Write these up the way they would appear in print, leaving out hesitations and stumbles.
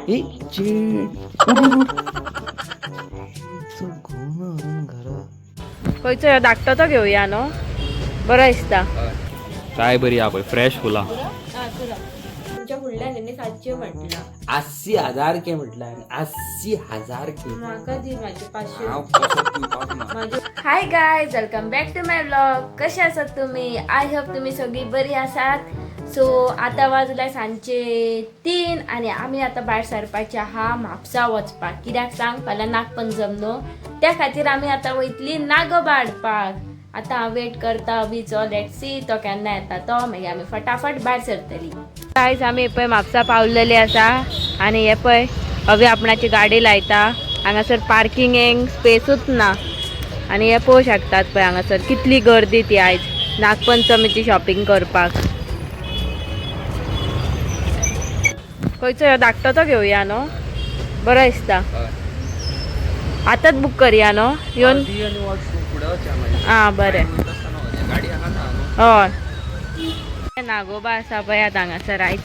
ए चेड उड उड घरा खंयचो धाकटो तो घेवया न्हू बरो दिसता काय बरी हा पळय फ्रेश फुलां तुमच्या फुडल्यान न्ही 700 म्हटला 80,000 के म्हटलं 80,000 के म्हाका दी माझे 500 हांव कसो पिवपाक ना hi guys welcome back to my vlog कसे आसात तुम्ही आय होप तुम्ही सगळी बरी आसात सो आता वाजल्या सांजचे 3 आणि आम्ही आता भायर सरपाचे आहा म्हापसा वचपाक कित्याक सांग फाल्यां नागपंचम न्हू त्या खातीर आमी आतां वयतली नागोबा हाडपाक आता हांव वेट करता बीचो लेट सी तो केन्ना येता तो मागीर आमी फटाफट भायर सरतली गायज आमी पळय म्हापसा पावलेली आसा आणि हे पळय हवी आपणाची गाडी लायता हांगासर पार्किंगेक स्पेसूच ना आणि हे पळोवंक शकतात पळय हांगासर कितली गर्दी ती आयज नागपंचमीची शॉपिंग करपाक खंयचो धाकटो तो घेवया न्हू बरो दिसता आतांच बूक करया न्हू येवन आं बरें हय नागोबा आसा पळय आतां हांगासर आयज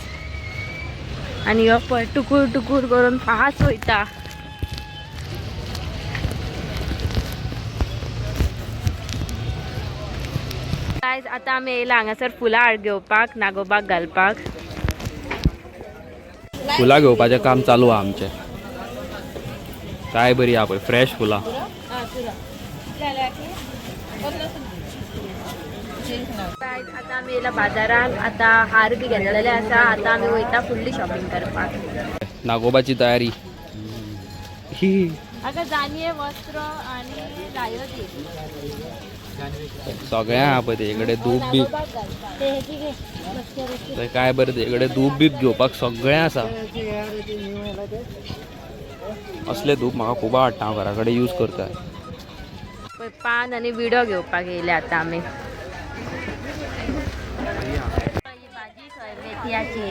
आनी हो पळय टुकूर टुकूर करून फास्ट वयता गायज आतां आमी येयला हांगासर फुलां घेवपाक नागोबाक घालपाक फुलां घेवपाचें काम चालू आहा आमचें काय बरी हा पळय फ्रेश फुलां आता आमी येयला बाजारांत आता हार बी घेतलेले आसा आता आमी वयता फुडली शॉपिंग करपाक नागोबाची तयारी आता जाणये वस्त्र आणि लायो दी सगळ्या हा पळय तेकडे धूप बीप थंय काय बरें तेकडे धूप बीप घेवपाक सगळें आसा असले धूप म्हाका खूब आवडटा हांव घरा कडेन यूज करता पान आणि विडो घेवपाक येयले आता आमी भाजी खंय मेथयाची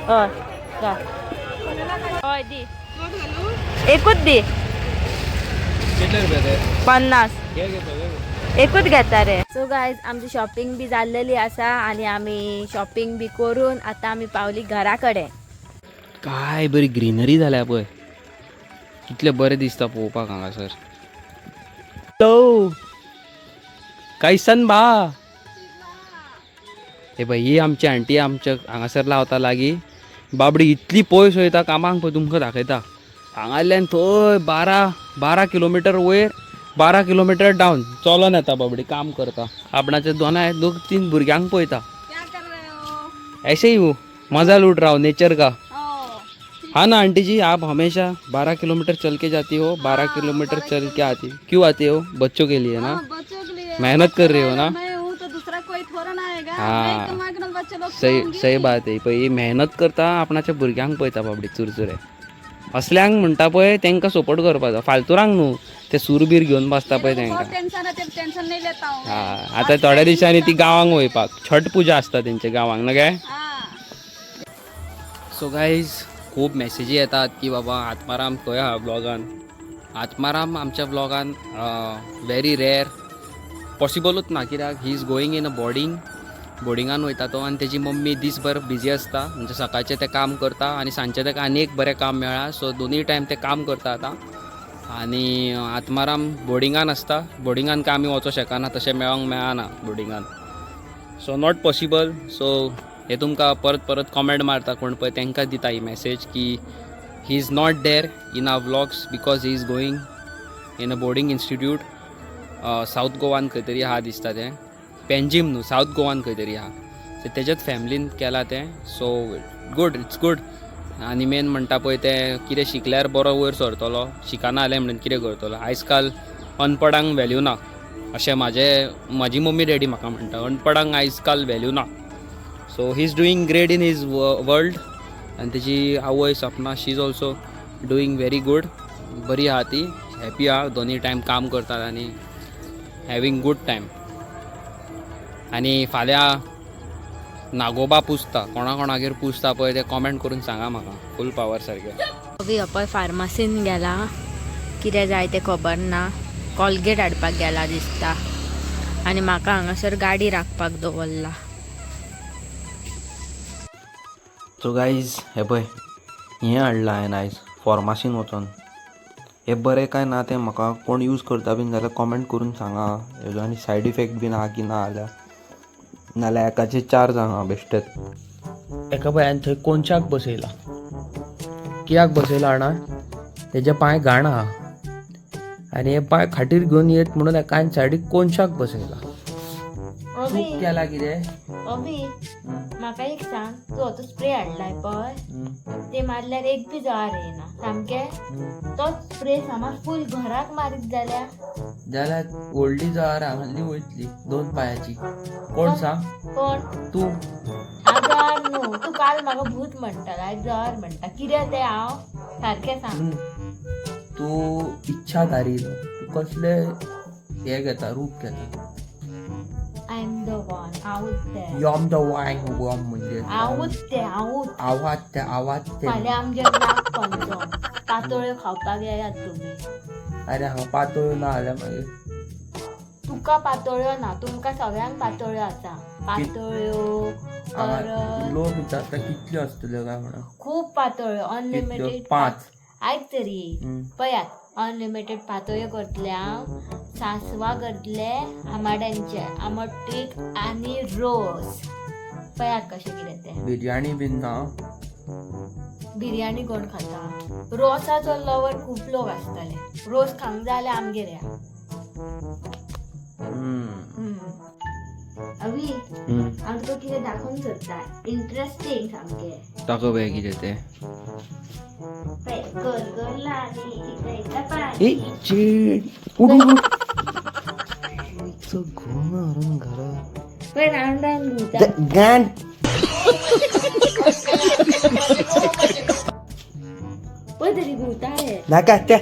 हय हय दी एकूच दी 50 एकूच घेता रे सो गायज आमची शॉपिंग बी जाल्लेली आसा आणि आमी शॉपिंग बी करून आता आमी पावली घरा कडेन काय बरी ग्रीनरी जाल्या पळय कितलें बरें दिसता पळोवपाक हांगासर हॅलो कैसन बा हे पळय ही आमची आंटी आमच्या हांगासर लावता लागीं बाबडी इतली पयस वयता कामाक पळय तुमकां दाखयता हांगाल्यान थंय 12 किलोमिटर वयर 12 किलोमिटर डावन चलोन येता बाबडी काम करता आपणाचे दोन तीन भुरग्यांक पळयता ऐसे ही मजा लूट रहा हो नेचर का हाँ ना आंटी जी आप हमेशा 12 किलोमीटर चल के जाती हो 12 किलोमीटर चल के आती क्यों आते हो बच्चों के लिए ना बच्चों के लिए मेहनत कर रहे हो ना मैं हूँ तो दूसरा कोई थोड़ा ना आएगा हाँ। मैं कमा के बच्चे लोग सही बात आहे पळय मेहनत करता आपणाच्या भुरग्यांक पळयता बाबडी चुरचुरे असल्यांक म्हणटा पळय तांकां सपोर्ट करपाचो फालतुरांक न्हू ते सूरबीर घेवन बसता पळय तांकां टेंशन है टेंशन नहीं लेता हूँ हा आता थोड्या दिसांनी ती गांवांक वयपाक छठ पुजा आसता तेंच्या गांवांक ना काय सो गायज खूब मॅसेजी येतात की बाबा आत्माराम खंय आहा ब्लॉगान आत्माराम आमच्या ब्लॉगान व्हेरी रेअर पॉसिबलूच ना कित्याक ही इज गोईंग इन अ बोर्डिंगान वयता तो आनी तेजी मम्मी दीसभर बिजी आसता म्हणजे सकाळचें तें काम करता आनी सांजचें तेका आनी एक बरें काम मेळ्ळा सो दोनूय टायम तें काम करता आतां आनी आत्माराम बोर्डिंगान आसता बोर्डिंगान काय आमी वचों शकना तशें मेळोंक मेळना बोर्डिंगान सो नॉट पॉसिबल सो हे तुमकां परत परत कॉमेंट मारता कोण पळय तांकां दिता ही मॅसेज की he is not there in our vlogs because he is going in a boarding institute south गोवान खंय तरी आहा दिसता तें पेंजीम न्हू साऊथ गोवान खंय तरी आहा सो तेच्याच फॅमिलीन केलां तें सो गूड इट्स गूड आनी मेन म्हणटा पळय तें कितें शिकल्यार बरो वयर सरतलो शिकना जालें म्हणून कितें करतलो आयज काल अनपडांक व्हॅल्यू ना अशें म्हाजी मम्मी डॅडी म्हाका म्हणटा अनपडांक आयज काल व्हॅल्यू ना so he is doing great in his world आनी तेजी आवय Sapna she is also doing very good बरी आहा ती हॅपी आहा दोनूय टायम काम करतात आनी हॅविंग गूड टायम आनी फाल्यां नागोबा पुजता कोणागेर पुजता पळय ते कॉमेंट करून सांगा म्हाका फूल पावर सारकें अवी पळय फार्मासीन गेला कितें जाय तें खबर ना कॉलगेट हाडपाक गेला दिसता आनी म्हाका हांगासर गाडी राखपाक दवरला सो गाईज हे पळय हें हाडलां हांवें आयज फॉर्मासीन वचोन. हे बरें काय ना तें म्हाका कोण यूज करता बीन जाल्यार कॉमेंट करून सांगा. हेजो आनी सायड इफेक्ट बीन आहा की ना जाल्यार, नाल्यार एकाचे 4 सांगा बेश्टेच. एका पळय थंय कोनशाक बसयला. कित्याक बसयला जाणा, तेजे पांय घाण आहा आनी हे पांय खाटीर घेवन येत म्हणून एका सायडीक कोनशाक बसयला. अभी चूक केला कितें? अभी म्हाका एक सांग, तू हो स्प्रे हाडलाय पळय, ते मारल्यार एक बी जळार येना सामकें. तो स्प्रे समज फूल घराक मारीत जाल्यार व्हडली जळार हांगली वयतली 2 पांयाची. कोण सांग? कोण तू. हांव जळार न्हू, तू काल म्हाका भूत म्हणटाला जळार म्हणटा. कितें तें हांव सारकें सांग. तू इच्छाधारी न्हू, तू कसले हे घेता, रूप घेता. आय एम द वन, हांवूच तें. यॉम द वाय वॉम म्हणजे हांवूच तें, हांवूच. आवाज ते. फाल्यां आमचे नाग पंचम, पातोळ्यो खावपाक येयात तुमी. अरे हांव पातळ ना जाल्यार मागीर तुका पातोळ्यो ना, तुमकां सगळ्यांक पातोळ्यो आसा. पातोळ्यो परत लोक विचारता कितल्यो आसतल्यो काय म्हणून. खूप पातोळ्यो अनलिमिटेड. 5. आयक तरी पयात, अनलिमिटेड पातोळ्यो करतले हांव. सांसवां करतले आमाड्यांचे, आमट तीख आनी रोस. पयात कशें कितें तें. बिरयाणी बीन ना. बिरयानी कोण खाता? रोसाचो लवर खूप लोक आसतले. रोस खावंक जाय जाल्यार आमगेर या. अवी हांव तुका कितें दाखोवंक सोदता, इंट्रस्टींग सामकें. ताका पळय कितें तें. गरगरला आनी इकडें ए चीड उडून घरा पळय रावंड रावंड घुंवता. गाण पळय तरी घुंवता हे. नाका त्या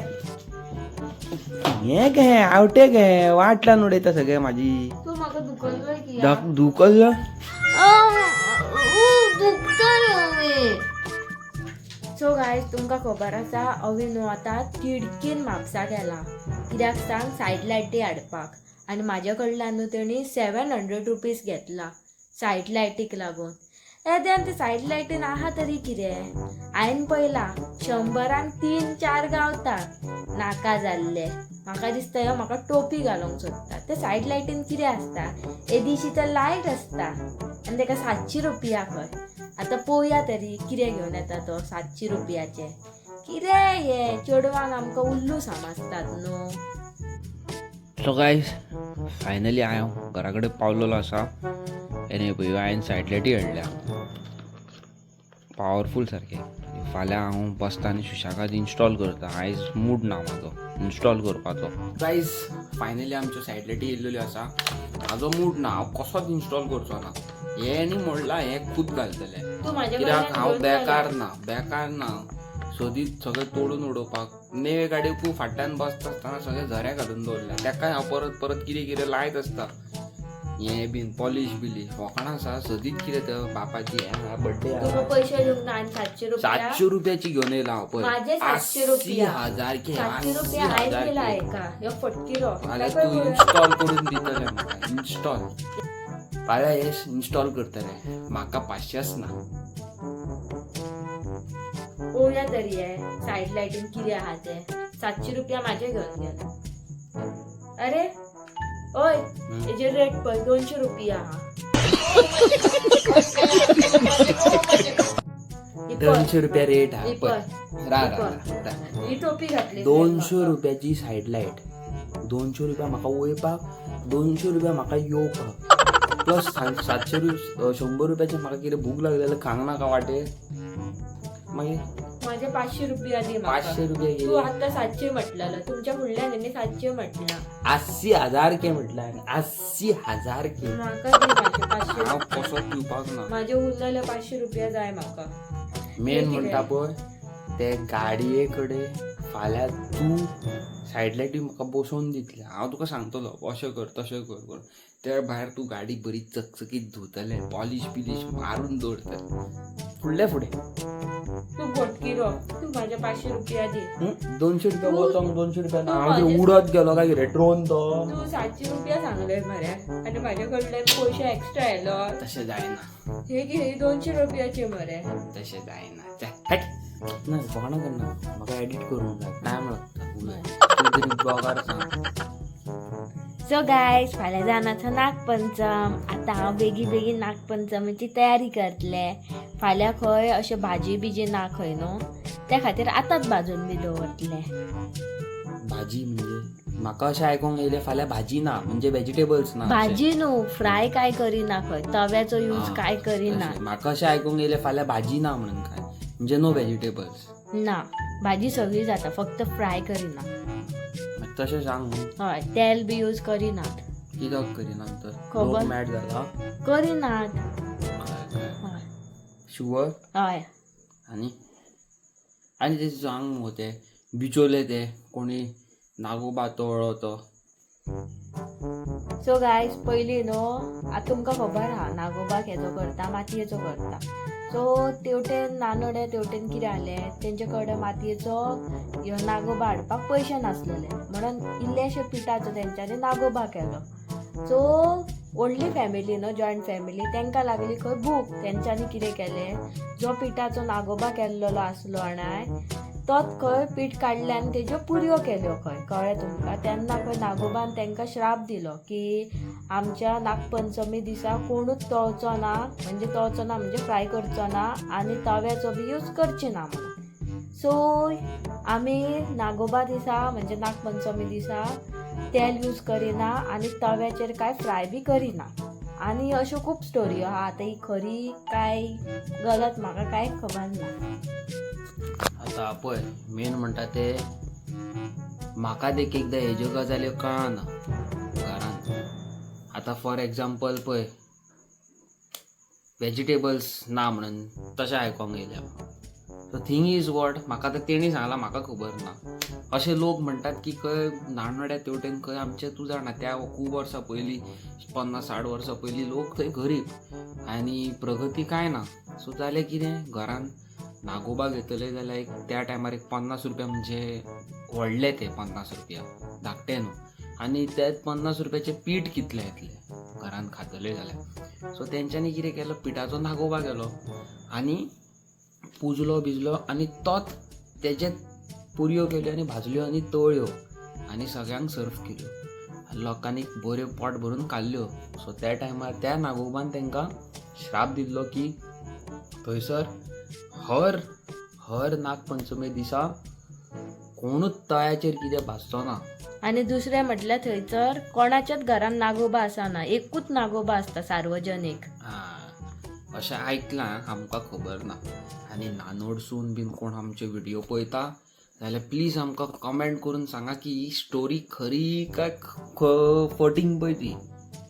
हे घे आवटे घे वाटल्यान उडयता सगळे माझी. तू म्हाका दुखयलोय की दुखल. सो गायज तुमकां खबर आसा, अवी न्हू आतां तिडकीन म्हापसा गेला. कित्याक सांग, सायड लायटी हाडपाक. आनी म्हाजे कडल्यान न्हू तेणी 700 रुपीज घेतला सायड लायटीक लागून. येद्यान ते सायड लायटीन आहा तरी कितें. हांवें पयला 100 3-4 गावता. नाका जाल्ले. म्हाका दिसता ह्यो म्हाका टोपी घालूंक सोदता. ते सायड लायटीन कितें आसता, एदीशी तर लायट आसता आनी तेका 700 रुपया खंय. आतां पळोवया तरी कितें घेवन येता तो 700 रुपयाचे. कितें हे चेडवांक आमकां उल्लू समजतात न्हू. सो गायज फायनली हांव घरा कडेन पावलेलो आसा. आनी पळय हांवें सायड लायटी हाडल्या पावरफूल सारके. फाल्यां हांव बसता आनी सुशाकाद इन्स्टॉल करता. आयज मूड ना म्हाजो इन्स्टॉल करपाचो. गायज फायनली आमच्यो सायड लायटी येयल्ल्यो आसा. म्हाजो मूड ना, हांव कसोच इन्स्टॉल करचो ना. हे न्ही म्हणला हे खूद घालतले. तू म्हाजे कित्याक हांव बेकार ना सोदीत सगळें तोडून उडोवपाक. नेवे गाडयेकू फाटल्यान बसता आसतना सगळे झऱ्या घालून दवरल्या. तेकाय हांव परत कितें लायत आसता. हें बीन पॉलिश बिलीश फॉकाणां आसा. सदीत कितें तर बापाची बर्थडे तुका पयशे दिवंक ना आनी 700 रुपया. 700 रुपयाची घेवन येयला हांव पळय. माझे 700 रुपया. 80,000 रुपया हायच केला एका. ह्यो फटकिरो. फाल्यां तू इन्स्टॉल करून दितले म्हाका. इन्स्टॉल फाल्यां हे इन्स्टॉल करतले. म्हाका 500च ना. पळोवया तरी हे सायड लायटीन कितें आहा ते. 700 रुपया म्हाजे घेवन गेला. अरे ओय, हेजे रेट पळय 200 रुपया आहा. 200 रुपया रेट ही हा. पळय. ही टोपी घातली. 200 रुपयाची सायड लायट. 200 रुपया म्हाका वयपाक, 200 रुपया म्हाका येवपाक, प्लस 100 रुपयाचे म्हाका कितें भूक लागली जाल्यार खांक नाका वाटेर. मागीर माझे 500 रुपया दी म्हाका. 500 रुपया तू गेले. आता 700 म्हटलेलं. तुमच्या फुडल्यान 700 म्हटला. 80,000 के म्हटलं. 80,000 के. म्हाका दी माझे 500. हांव कसो पिवपाक ना. माझे उरलेले 500 रुपया जाय म्हाका. मेन म्हणटा पळय ते गाडये कडेन फाल्यां तूं सायड लायटी म्हाका बसोवन दितले. हांव तुका सांगतलो अशें कर तशें कर. त्या भायर तू गाडी बरी चकचकीत धुतले पॉलिश बिलिश मारून दवरतले फुडले तू भटकी रो तू माझ्या 500 रुपया दे 200 रुपया वचोंक 200 रुपया ना तू हांव माझे- उडत गेलो काय कितें ड्रोन तो तू 700 रुपया सांगले मरे आणि माझ्याकडले पैसे एक्स्ट्रा आयलो तशें जायना हे घे 200 रुपयाचे मरे तशें जायना हट ना कोणा करना म्हाका एडिट करूंक जाय टायम लागता तरी ब्लॉगार सांग सो गायज फाल्यां जाणाचो नागपंचम आतां हांव बेगीन नागपंचमीची तयारी करतले फाल्यां खंय अशें भाजी बिजी ना खंय न्हू त्या खातीर आतांच भाजून बी दवरतले भाजी म्हणजे म्हाका अशें आयकोंक येयलें फाल्यां भाजी ना म्हणजे व्हेजिटेबल्स ना भाजी न्हू फ्राय काय करिना खंय तव्याचो यूज काय करिना अशें. म्हाका अशें आयकोंक येयलें फाल्यां भाजी ना म्हणून काय म्हणजे नो व्हेजिटेबल्स ना भाजी सगळी जाता फक्त फ्राय करिना तशें सांग न्हू. हय तेल बी यूज करिनात कित्याक करिना तर खबर. लोक मॅड जाला करिनात हय शुवर हय आनी आनी तें सांग मुगो ते बिचोले ते कोणी नागोबा तोळो तो सो गायज पयलीं न्हू आतां तुमकां खबर आहा नागोबाक हेचो करता मातयेचो करता सो तेवटेन नानोड्या तेवटेन कितें जालें तेंचे कडेन मातयेचो ह्यो नागोबा हाडपाक पयशे नासलेले म्हणून इल्लेशे पिठाचो तेंच्यांनी नागोबा केलो सो व्हडली फॅमिली न्हू जॉयंट फॅमिली तांकां लागली खंय भूक तेंच्यांनी कितें केलें जो पिठाचो नागोबा केल्लो आसलो आणाय तोच खंय पीठ काडलें आनी तेज्यो पुरयो केल्यो खंय कळ्ळें तुमकां तेन्ना खंय नागोबान तांकां श्राप दिलो की आमच्या नागपंचमी दिसा कोणूच तळचो ना म्हणजे फ्राय करचो ना आनी तव्याचो बी यूज करचे ना म्हणून सो आमी नागोबा दिसा म्हणजे नागपंचमी दिसा तेल यूज करिना आनी तव्याचेर काय फ्राय बी करिना आनी अश्यो खूब स्टोरी आहा आतां ही खरी काय गलत म्हाका कांय खबर ना आतां पळय मेन म्हणटा ते म्हाका एक एकदां हेज्यो गजाल्यो कळना घरांत आतां फॉर एग्जाम्पल पळय व्हेजिटेबल्स ना म्हणून तशें आयकोंक येयलें सो थिंग इज वॉट म्हाका आतां तेणी सांगलां म्हाका खबर ना अशे लोक म्हणटात की खंय नानोड्या तेवटेन खंय आमचे तूं जाणा त्या खूब वर्सां पयलीं 50-60 वर्सां पयलीं लोक थंय गरीब आनी प्रगती कांय ना सो जालें कितें घरान नागोबा घेतले जाल्यार एक त्या टायमार एक 50 रुपया म्हणजे व्हडले ते 50 रुपया धाकटे न्हू आनी त्याच 50 रुपयाचे पीठ कितले येतले घरान खातले जाल्यार सो तेंच्यांनी कितें केलो पिठाचो नागोबा केलो आनी पुजलो बिजलो आनी तोच तेजे पुरयो केल्यो आनी भाजल्यो आनी तळ्यो आनी सगळ्यांक सर्व केल्यो लोकांनी बऱ्यो पोट भरून खाल्ल्यो सो त्या टायमार त्या नागोबान तांकां श्राप दिल्लो की थंयसर हर नागपंचमी दिसा कोणूच तळ्याचेर कितें भाजचो ना आनी दुसरें म्हटल्यार थंयसर कोणाच्याच घरान नागोबा आसना एकूच नागोबा आसता सार्वजनीक अशें आयकलां आमकां खबर ना आनी नानोडसून बीन कोण आमचे व्हिडिओ पळयता जाल्यार प्लीज आमकां कमेंट करून सांगा की ही स्टोरी खरी काय फटींग पळय ती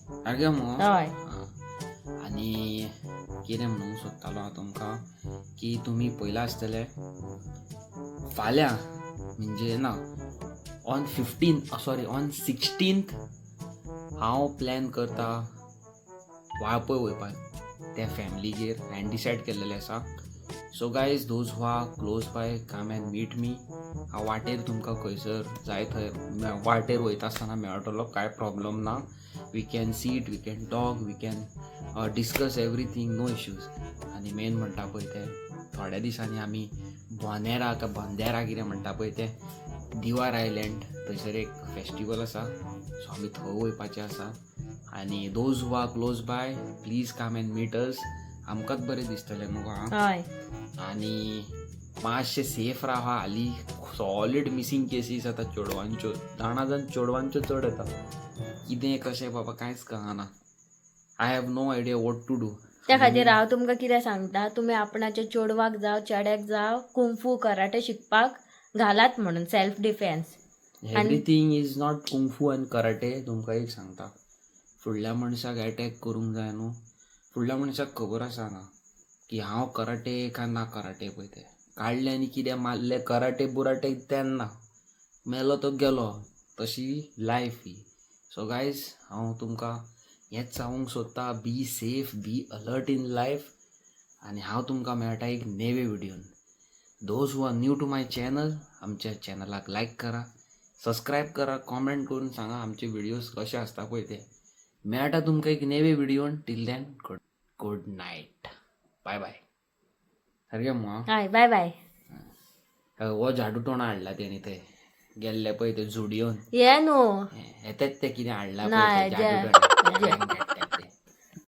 सारकें मगो हय आनी कितें म्हणूंक सोदतालो हांव तुमकां की तुमी पळयलां आसतलें फाल्यां म्हणजे ना ऑन 16th हांव प्लॅन करता वाळपय वयपाक त्या फॅमिलीगेर हांवें डिसायड केल्लेलें आसा so guys those who are close by come and meet me हांव वाटेर तुमकां खंयसर जाय थंय वाटेर वयता आसतना मेळटलो कांय प्रॉब्लम ना we can sit we can talk we can discuss everything no issues आनी मेन म्हणटा पळय ते थोड्या दिसांनी आमी बोनेरा काय बंदेरा कितें म्हणटा पळय ते दिवार आयलँड थंयसर एक फेस्टिवल आसा सो आमी थंय वयपाचें आसा आनी those who are close by please come and meet us आमकांच बरें दिसतलें मगो हय आनी मातशें सेफ राहा हालीं सॉलीड मिसींग केसीस आतां चेडवांच्यो जाणा जावन चेडवांच्यो चड येता कितें कशें बाबा कांयच कळना I have no idea what to do त्या खातीर हांव तुमकां कितें सांगता तुमी आपणाच्या चेडवाक जावं चेड्याक जावं कुंफू कराटे शिकपाक घालात म्हणून self defence everything is not kung fu आनी कराटे तुमकां एक सांगता फुडल्या मनशाक अटॅक करूंक जाय न्हू फुडल्या मनशाक खबर आसा ना की हांव कराटे काय ना कराटे पळय ते काडले आनी कितें मारले कराटे बुराटे तेन्ना मेलो तो गेलो तशी लायफ ही सो गायज हांव तुमकां हेच सांगूंक सोदता, be safe, be alert in life. आनी हांव तुमकां मेळटा एक नेवे व्हिडियोन. Those who are new to my channel, आमच्या चॅनलाक लायक करा, सबस्क्रायब करा, कॉमेंट करून सांगा आमचे व्हिडिओज कसे असता पळय ते. मेळटा तुमकां एक नेवे व्हिडियोन. Till then good night, bye bye. सारकें मग हाय बाय बाय. हो झाडू टोणा हाडला तेणी ते गेल्ले पळय ते झुडियोन ये न्हू येतात ते कितें हाडला नाही, पळय ते झाडू टोणा.